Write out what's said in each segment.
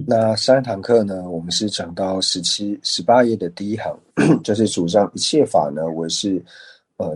那上一堂课呢，我们是讲到18页的第一行，就是主张一切法呢为是，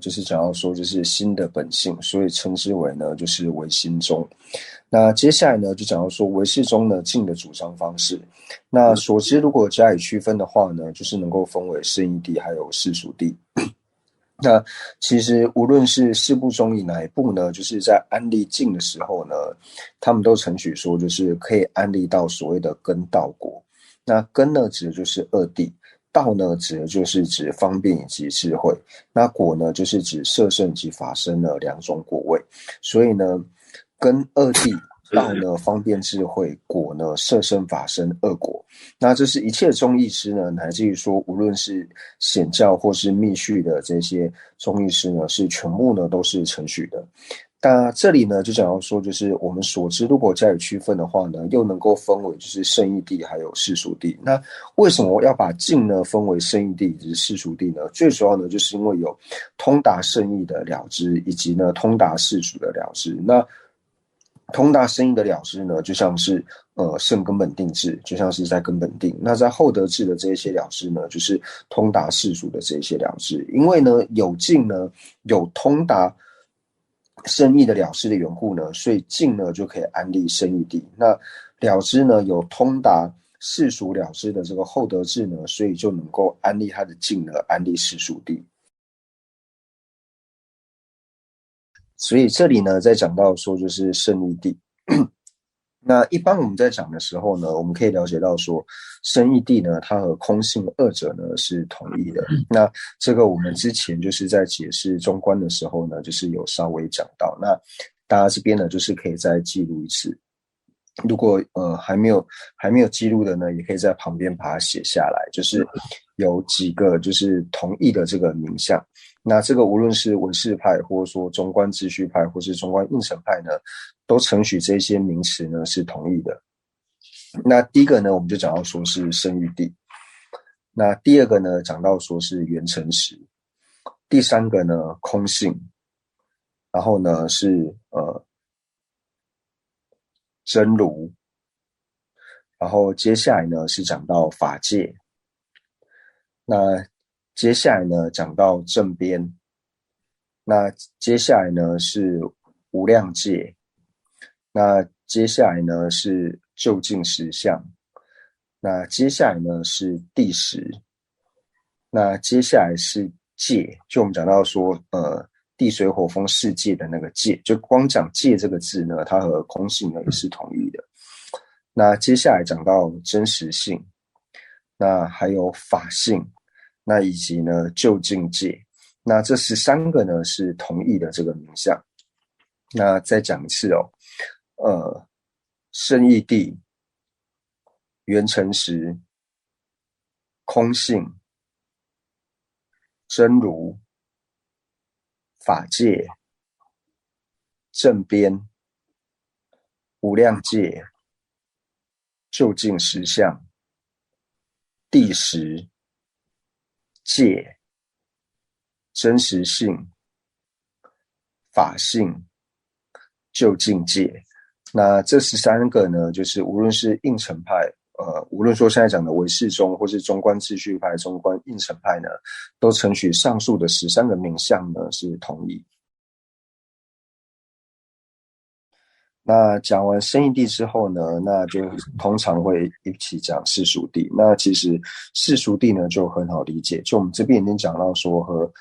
就是讲到说就是心的本性，所以称之为呢就是唯心宗。那接下来呢就讲到说唯识中呢静的主张方式。那所知如果加以区分的话呢，就是能够分为圣义谛还有世俗谛。那其实无论是四部中以哪一部呢，就是在安立静的时候呢，他们都承许说，就是可以安立到所谓的根道果。那根呢，指的就是二谛；道呢，指的就是指方便以及智慧；那果呢，就是指摄圣及法身的两种果位。所以呢，根二谛。道呢，方便智慧；果呢，摄身法身二果。那这是一切宗义师呢，乃至于说，无论是显教或是密续的这些宗义师呢，是全部呢都是承许的。那这里呢，就讲到说，就是我们所知，如果加以区分的话呢，又能够分为就是圣义谛还有世俗谛。那为什么要把静呢分为圣义谛以及世俗谛呢？最主要呢，就是因为有通达圣义的了知，以及呢通达世俗的了知。那通达圣义的了知呢，就像是圣根本定智，就像是在根本定。那在后得智的这一些了知呢，就是通达世俗的这一些了知。因为呢有静呢，有通达圣义的了知的缘故呢，所以静呢就可以安立圣义谛。那了知呢有通达世俗了知的这个后得智呢，所以就能够安立他的静呢，安立世俗谛。所以这里呢，在讲到说就是圣义谛。那一般我们在讲的时候呢，我们可以了解到说，圣义谛呢，它和空性二者呢是同义的。那这个我们之前就是在解释中观的时候呢，就是有稍微讲到。那大家这边呢，就是可以再记录一次。如果还没有记录的呢，也可以在旁边把它写下来。就是有几个就是同义的这个名相。那这个无论是唯识派，或者说中观秩序派，或是中观应成派呢，都承许这些名词呢是同义的。那第一个呢，我们就讲到说是圣义谛。那第二个呢，讲到说是缘成实。第三个呢，空性。然后呢是真如。然后接下来呢是讲到法界。那接下来呢讲到正边。那接下来呢是无量界。那接下来呢是究竟实相。那接下来呢是第十。那接下来是界，就我们讲到说地水火风世界的那个界，就光讲界这个字呢，它和空性呢也是同义的。那接下来讲到真实性，那还有法性，那以及呢究竟界。那这13个呢是同义的这个名相。那再讲一次哦，圣义谛、缘成实、空性、真如、法界、正边、无量界、究竟实相、第十、界、真实性、法性、究竟界。那这13个呢，就是无论是应成派，无论说现在讲的唯识宗，或是中观秩序派、中观应成派呢，都承许上述的13个名相呢是同义。那讲完圣义谛之后呢，那就通常会一起讲世俗谛。那其实世俗谛呢就很好理解，就我们这边已经讲到说和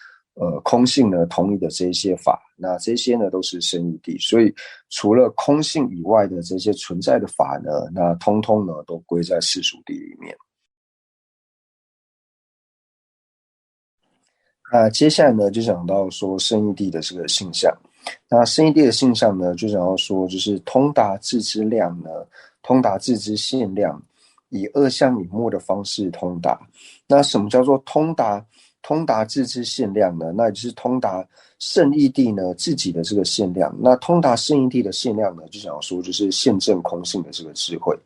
空性呢同义的这些法，那这些呢都是圣义谛。所以除了空性以外的这些存在的法呢，那通通呢都归在世俗谛里面。那接下来呢就讲到说圣义谛的这个性相。那圣义谛的性相呢，就讲到说，就是通达自之量呢，通达自之限量，以二相隐没的方式通达。那什么叫做通达自之限量呢？那也就是通达圣义谛呢自己的这个限量。那通达圣义谛的限量呢，就讲说就是现证空性的这个智慧。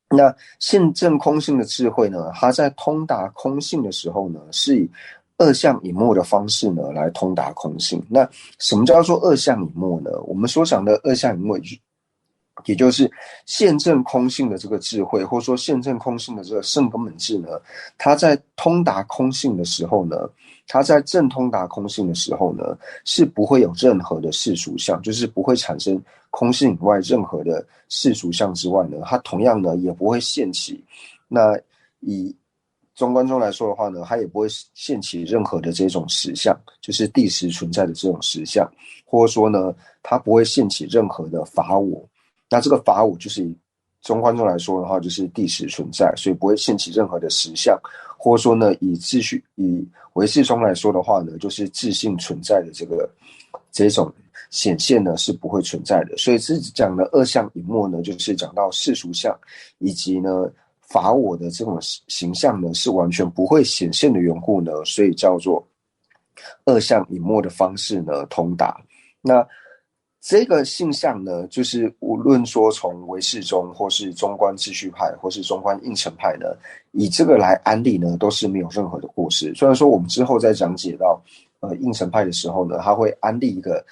那现证空性的智慧呢，它在通达空性的时候呢，是以二相隐没的方式呢来通达空性。那什么叫做二相隐没呢？我们所讲的二相隐没，也就是现证空性的这个智慧，或者说现证空性的这个圣根本智呢，它在通达空性的时候呢，它在正通达空性的时候呢，是不会有任何的世俗相，就是不会产生空性以外任何的世俗相之外呢，它同样呢也不会现起。那以中观中来说的话呢，它也不会现起任何的这种实相，就是第十存在的这种实相，或者说呢，它不会现起任何的法我。那这个法我就是以中观中来说的话，就是第十存在，所以不会现起任何的实相，或者说呢，以唯识中来说的话呢，就是自性存在的这种显现呢是不会存在的。所以这讲的二相隐没呢，就是讲到世俗相以及呢法我的这种形象呢是完全不会显现的缘故呢，所以叫做二相隐没的方式呢通达。那这个性相呢，就是无论说从唯识中，或是中观秩序派，或是中观应成派呢，以这个来安利呢，都是没有任何的过失。虽然说我们之后在讲解到应成派的时候呢，他会安利一个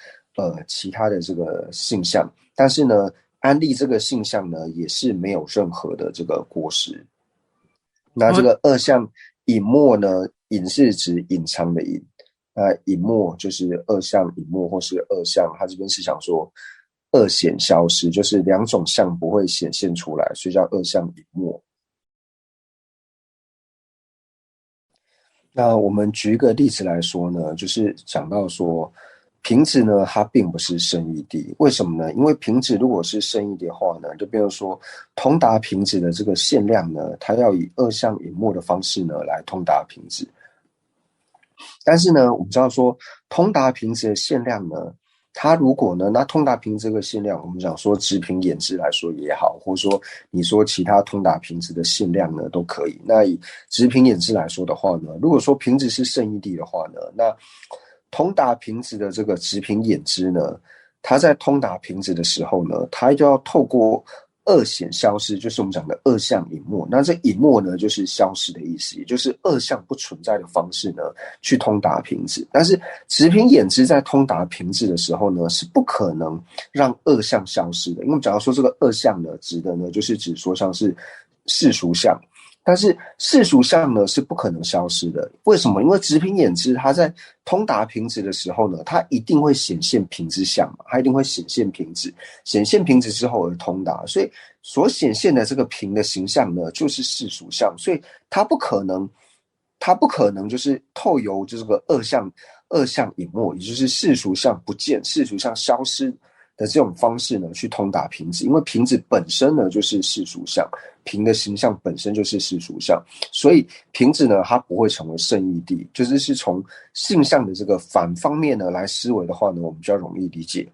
其他的这个性相，但是呢，安利这个性相呢，也是没有任何的这个过失。那这个二相隐没呢，隐是指隐藏的隐。隐没就是二相隐没，或是二相，他这边是想说二显消失，就是两种相不会显现出来，所以叫二相隐没。那我们举一个例子来说呢，就是讲到说瓶子呢，它并不是圣义谛，为什么呢？因为瓶子如果是圣义谛的话呢，就比如说通达瓶子的这个限量呢，它要以二相隐没的方式呢来通达瓶子。但是呢，我们知道说通达瓶子的限量呢，它如果呢，那通达瓶这个限量，我们讲说直瓶眼支来说也好，或者说你说其他通达瓶子的限量呢都可以。那以直瓶眼支来说的话呢，如果说瓶子是圣义谛的话呢，那通达瓶子的这个直瓶眼支呢，它在通达瓶子的时候呢，它就要透过二显消失，就是我们讲的二相隐没。那这隐没呢，就是消失的意思，也就是二相不存在的方式呢，去通达瓶子。但是直瓶眼支在通达瓶子的时候呢，是不可能让二相消失的，因为假如说这个二相呢，指的呢，就是指说像是世俗相。但是世俗相呢是不可能消失的，为什么？因为直瓶眼支它在通达瓶子的时候呢，它一定会显现瓶子相嘛，它一定会显现瓶子，显现瓶子之后而通达，所以所显现的这个瓶的形象呢，就是世俗相，所以它不可能就是透由这个二相隐没，也就是世俗相不见、世俗相消失的这种方式呢，去通达瓶子，因为瓶子本身呢就是世俗相，瓶的形象本身就是世俗相，所以瓶子呢它不会成为圣义谛，就是从性相的这个反方面呢来思维的话呢，我们比较容易理解。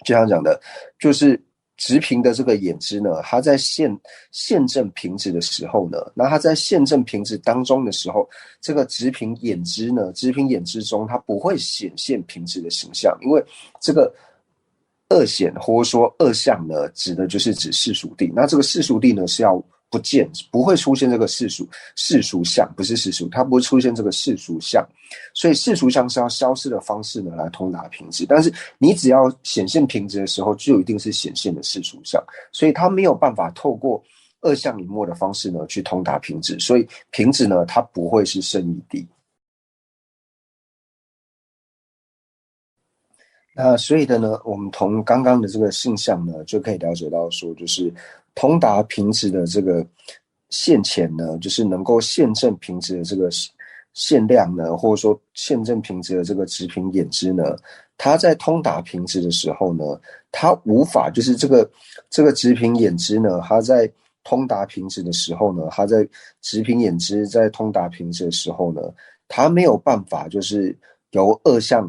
就像讲的，就是直瓶的这个眼支呢，它在现证瓶子的时候呢，那它在现证瓶子当中的时候，这个直瓶眼支呢，直瓶眼支中它不会显现瓶子的形象，因为这个二显或者说二相呢，指的就是指世俗谛。那这个世俗谛呢是要不见，不会出现这个世俗相，不是世俗，它不会出现这个世俗相。所以世俗相是要消失的方式呢来通达瓶子，但是你只要显现瓶子的时候，就一定是显现的世俗相，所以它没有办法透过二相隐没的方式呢去通达瓶子，所以瓶子呢它不会是圣义谛。那所以的呢，我们从刚刚的这个性相呢，就可以了解到说，就是通达瓶子的这个现前呢，就是能够现证瓶子的这个限量呢，或者说现证瓶子的这个直瓶眼支呢，它在通达瓶子的时候呢，它无法就是这个直瓶眼支呢，它在通达瓶子的时候呢，它在直瓶眼支在通达瓶子的时候呢，它没有办法就是由二相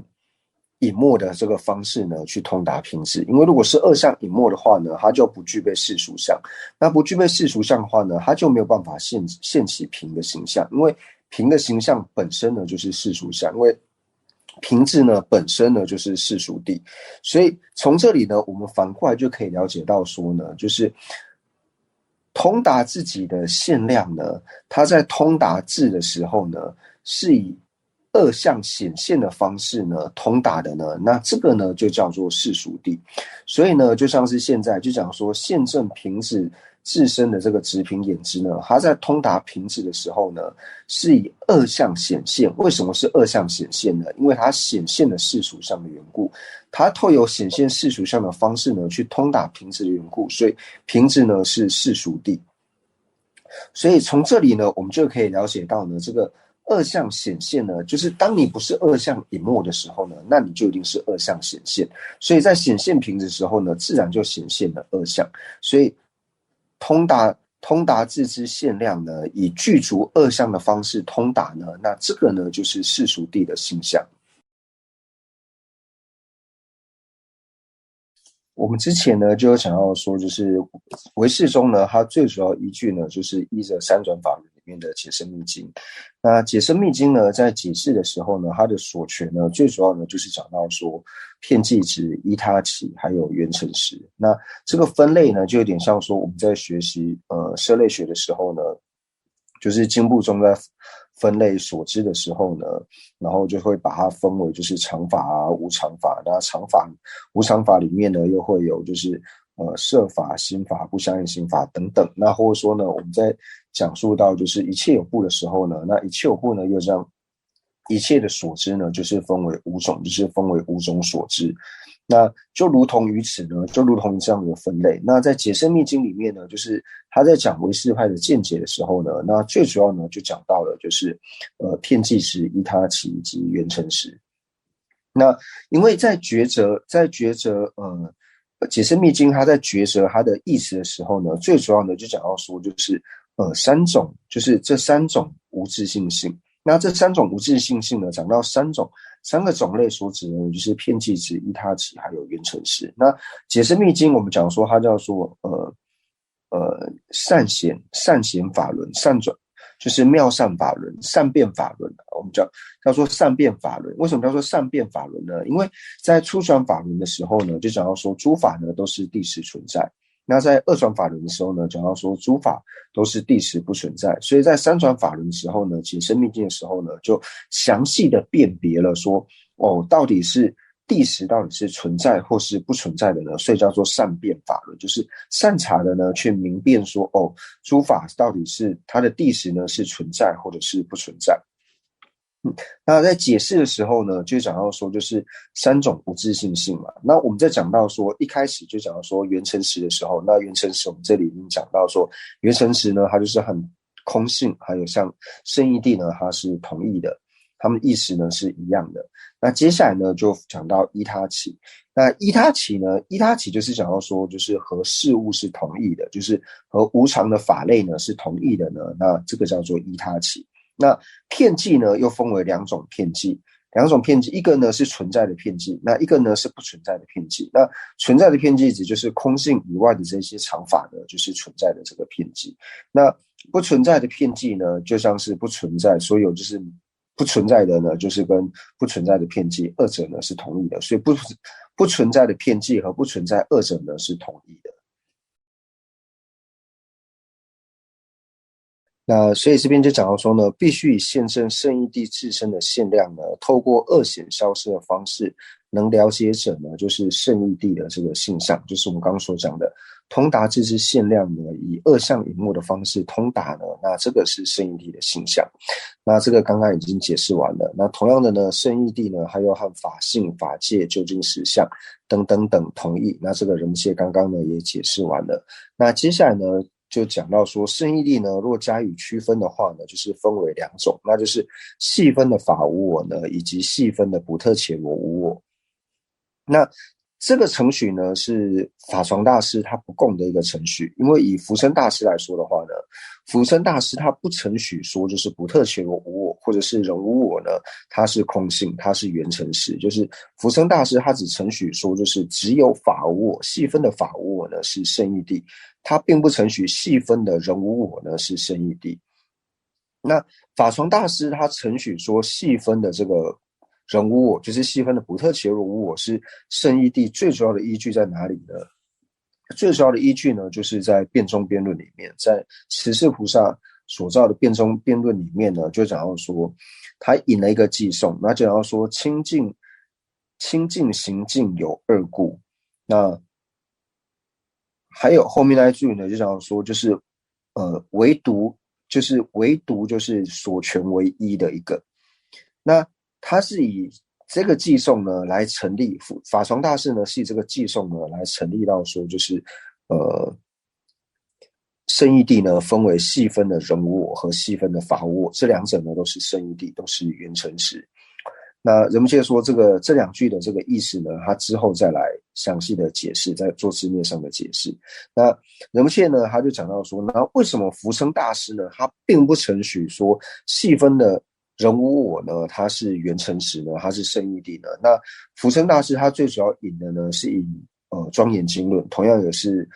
隐没的这个方式呢去通达瓶子，因为如果是二相隐没的话呢，它就不具备世俗相，那不具备世俗相的话呢，它就没有办法现起瓶的形象，因为瓶的形象本身呢就是世俗相，因为瓶子呢本身呢就是世俗谛，所以从这里呢，我们反过来就可以了解到说呢，就是通达自己的限量呢，它在通达智的时候呢，是以二相显现的方式呢通达的呢，那这个呢就叫做世俗谛。所以呢，就像是现在就讲说现证瓶子自身的这个直凭眼知呢，它在通达瓶子的时候呢，是以二相显现。为什么是二相显现呢？因为它显现了世俗相的缘故，它透有显现世俗相的方式呢，去通达瓶子的缘故，所以瓶子呢是世俗谛。所以从这里呢，我们就可以了解到呢，这个二相显现呢，就是当你不是二相隐没的时候呢，那你就一定是二相显现。所以在显现瓶子的时候呢，自然就显现了二相。所以通达自知限量呢，以具足二相的方式通达呢，那这个呢就是世俗谛的性相。我们之前呢就有讲到说，就是唯识中呢，它最主要依据呢，就是依着三转法轮里面的解深密经。那解深密经呢，在解释的时候呢，它的所权呢，最主要呢就是讲到说，片剂值、依他起，还有缘成实。那这个分类呢，就有点像说我们在学习社类学的时候呢，就是经部中在分类所知的时候呢，然后就会把它分为就是常法啊、无常法。那常法、无常法里面呢，又会有就是摄法、心法、不相应心法等等。那或者说呢，我们在讲述到就是一切有部的时候呢，那一切有部呢又将一切的所知呢，就是分为五种，就是分为五种所知。那就如同于此呢，就如同这样的分类。那在解深密经里面呢，就是他在讲唯识派的见解的时候呢，那最主要呢就讲到了就是片剂时、依他起以及缘成实。那因为在抉择解深密经他在抉择他的意思的时候呢，最主要呢就讲到说就是三种，就是这三种无自性性。那这三种无自性性呢，讲到三个种类所指呢，就是片剂值、依他起，还有缘成实。那解深密经我们讲说它叫做善显法轮，善转就是妙善法轮、善变法轮，我们叫做善变法轮。为什么叫做善变法轮呢？因为在初转法轮的时候呢，就讲到说诸法呢都是谛实存在。那在二转法轮的时候呢，讲到说诸法都是谛实不存在。所以在三转法轮的时候呢，解深密经的时候呢，就详细的辨别了说，到底是谛实到底是存在或是不存在的呢？所以叫做善辨法轮，就是善察的呢去明辨说，诸法到底是它的谛实呢是存在或者是不存在。那在解释的时候呢，就讲到说就是三种无自性性嘛。那我们在讲到说一开始就讲到说缘成实的时候，那缘成实我们这里已经讲到说缘成实呢，它就是很空性，还有像圣义谛呢，它是同义的，它们意思呢是一样的。那接下来呢就讲到依他起。那依他起呢，依他起就是讲到说就是和事物是同义的，就是和无常的法类呢是同义的呢，那这个叫做依他起。那片剂呢又分为两种片剂，一个呢是存在的片剂，那一个呢是不存在的片剂。那存在的片剂指就是空性以外的这些常法呢，就是存在的这个片剂。那不存在的片剂呢，就像是不存在，所有就是不存在的呢，就是跟不存在的片剂二者呢是同义的，所以不存在的片剂和不存在二者呢是同义的。那所以这边就讲到说呢，必须以现证圣义谛自身的限量呢，透过二显消失的方式，能了解者呢，就是圣义谛的这个性相，就是我们刚刚所讲的通达自知限量呢，以二相隐没的方式通达呢，那这个是圣义谛的性相。那这个刚刚已经解释完了。那同样的呢，圣义谛呢，还有和法性、法界、究竟实相等等等同义。那这个人界刚刚呢也解释完了。那接下来呢，就讲到说圣义谛呢，若加以区分的话呢，就是分为两种，那就是细分的法无我呢，以及细分的不特伽罗无我。那这个程序呢，是法幢大师他不共的一个程序。因为以福生大师来说的话呢，福生大师他不承许说就是不特伽罗无我或者是人无我呢，它是空性，它是缘成实。就是福生大师他只承许说就是只有法无我，细分的法无我呢是圣义谛，他并不承许细分的人无我呢是圣义谛。那法幢大师他承许说细分的这个人无我，就是细分的不特伽罗无我是圣义谛，最主要的依据在哪里呢？最主要的依据呢，就是在辩中辩论里面，在持世菩萨所造的辩论里面呢，就讲到说，他引了一个寄送，那讲到说清净行径有二故，那还有后面那一句呢，就讲到说就是唯独就是所权为一的一个，那他是以这个寄送呢来成立，法床大师呢是以这个寄送呢来成立到说就是圣义谛呢分为细分的人无我和细分的法无我，这两者呢都是圣义谛，都是圆成实。那人们接着说这两句的这个意思呢，他之后再来详细的解释，在做字面上的解释。那人们切呢，他就讲到说，那为什么福生大师呢，他并不承许说细分的人无我呢，他是圆成实呢，他是圣义谛呢？那福生大师他最主要引的呢是引庄严经论，同样也是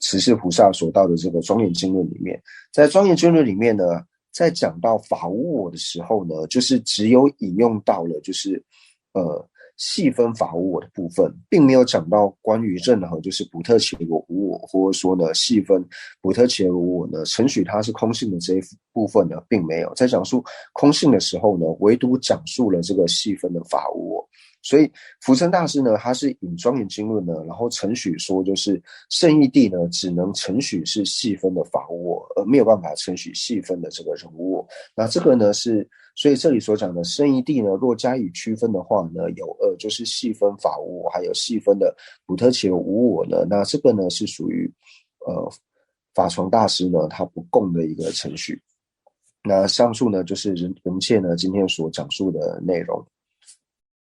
慈氏菩萨所到的这个庄严经论里面，在庄严经论里面呢，在讲到法无我的时候呢，就是只有引用到了就是细分法无我的部分，并没有讲到关于任何就是补特伽罗无我，或者说呢细分补特伽罗无我呢，承许它是空性的这一部分呢，并没有在讲述空性的时候呢，唯独讲述了这个细分的法无我。所以福生大师呢，他是引庄严经论呢，然后承许说就是圣义谛呢，只能承许是细分的法无我，而没有办法承许细分的这个人无我。那这个呢是，所以这里所讲的圣义谛呢，若加以区分的话呢，有就是细分法无我，还有细分的补特伽罗无我呢。那这个呢是属于法床大师呢他不共的一个程序。那上述呢就是人切呢今天所讲述的内容。